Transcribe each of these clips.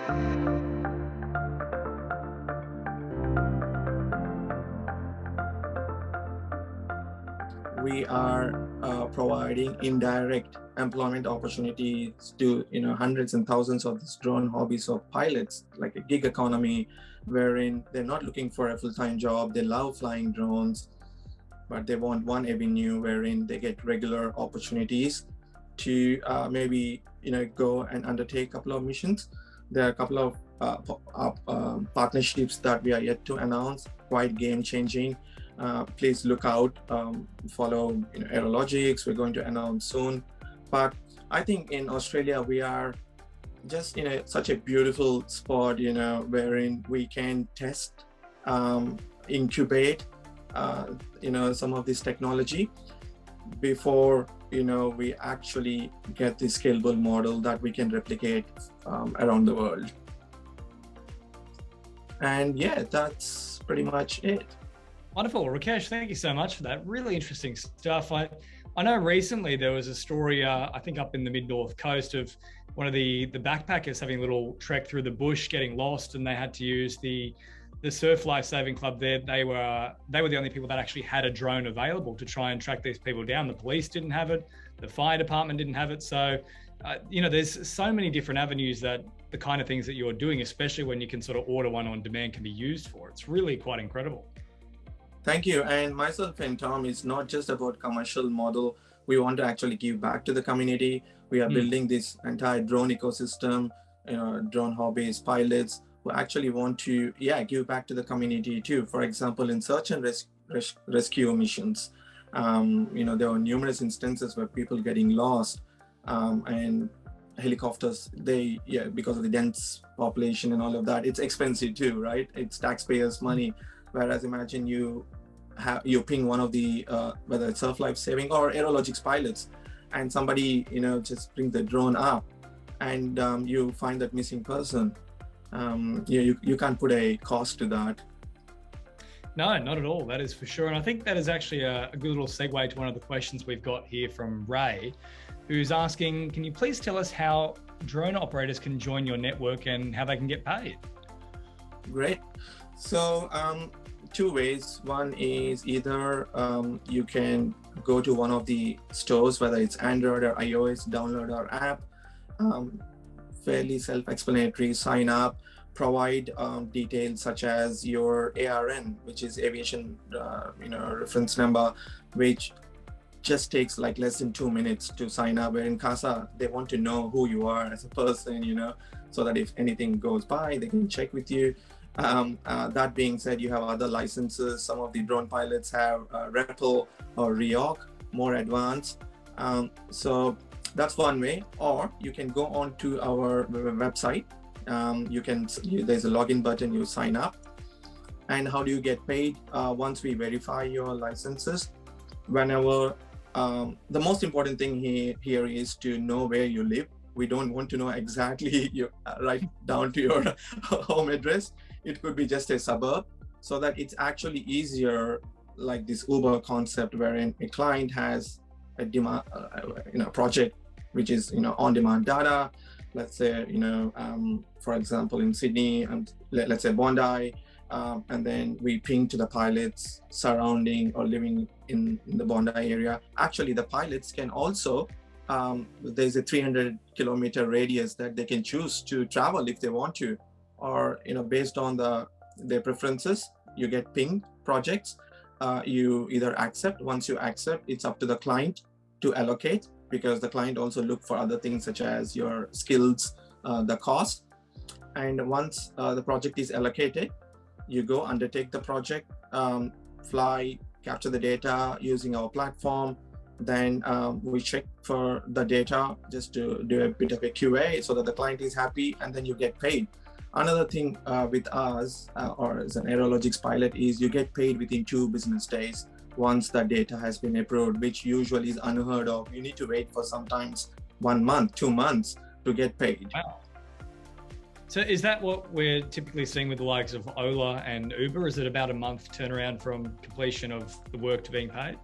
We are providing indirect employment opportunities to hundreds and thousands of these drone hobbies of pilots, like a gig economy, wherein they're not looking for a full-time job. They love flying drones, but they want one avenue wherein they get regular opportunities to maybe go and undertake a couple of missions. There are a couple of partnerships that we are yet to announce, quite game-changing. Please look out, follow Aerologics. We're going to announce soon. But I think in Australia we are just in such a beautiful spot, wherein we can test, incubate, some of this technology before we actually get the scalable model that we can replicate around the world. And yeah, that's pretty much it. Wonderful. Rakesh, thank you so much for that. Really interesting stuff. I know recently there was a story, I think up in the mid-north coast, of one of the backpackers having a little trek through the bush, getting lost, and they had to use the Surf Life Saving Club there. They were the only people that actually had a drone available to try and track these people down. The police didn't have it. The fire department didn't have it. So, there's so many different avenues that the kind of things that you're doing, especially when you can sort of order one on demand, can be used for. It's really quite incredible. Thank you. And myself and Tom, is not just about commercial model. We want to actually give back to the community. We are building this entire drone ecosystem, drone hobbies, pilots, who actually want to, give back to the community too. For example, in search and rescue missions, there are numerous instances where people getting lost, and helicopters, because of the dense population and all of that, it's expensive too, right? It's taxpayers' money. Whereas imagine you ping one of the, whether it's Surf Life Saving or Aerologics pilots, and somebody, just bring the drone up, and you find that missing person. You can't put a cost to that. No, not at all. That is for sure. And I think that is actually a good little segue to one of the questions we've got here from Ray, who's asking, can you please tell us how drone operators can join your network and how they can get paid? Great. So, two ways. One is either you can go to one of the stores, whether it's Android or iOS, download our app, fairly self-explanatory, sign up, provide details such as your ARN, which is aviation reference number, which just takes like less than 2 minutes to sign up. Where in CASA, they want to know who you are as a person, so that if anything goes by, they can check with you. That being said, you have other licenses. Some of the drone pilots have REPL or REOC, more advanced. So that's one way. Or you can go on to our website. There's a login button, you sign up. And how do you get paid? Once we verify your licenses, whenever, the most important thing here is to know where you live. We don't want to know exactly right down to your home address. It could be just a suburb, so that it's actually easier, like this Uber concept, wherein a client has a demand, project, which is on-demand data. Let's say for example in Sydney, and let's say Bondi, and then we ping to the pilots surrounding or living in the Bondi area. Actually, the pilots can also, there's a 300-kilometer radius that they can choose to travel if they want to, or based on their preferences, you get pinged projects. You either accept. Once you accept, it's up to the client to allocate, because the client also look for other things such as your skills, the cost. And once the project is allocated, you go undertake the project, fly, capture the data using our platform. Then we check for the data just to do a bit of a QA so that the client is happy, and then you get paid. Another thing with us, or as an Aerologics pilot, is you get paid within 2 business days once the data has been approved, which usually is unheard of. You need to wait for sometimes 1 month, 2 months to get paid. Wow. So is that what we're typically seeing with the likes of Ola and Uber? Is it about a month turnaround from completion of the work to being paid?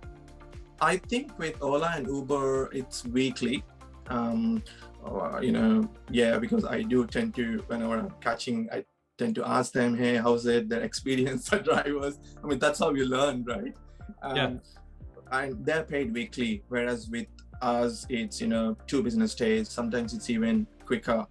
I think with Ola and Uber, it's weekly. Yeah, because I do tend to, whenever I'm catching, I tend to ask them, hey, how's it, their experience as drivers. I mean, that's how you learn, right? Yeah. And they're paid weekly, whereas with us, it's 2 business days. Sometimes it's even quicker.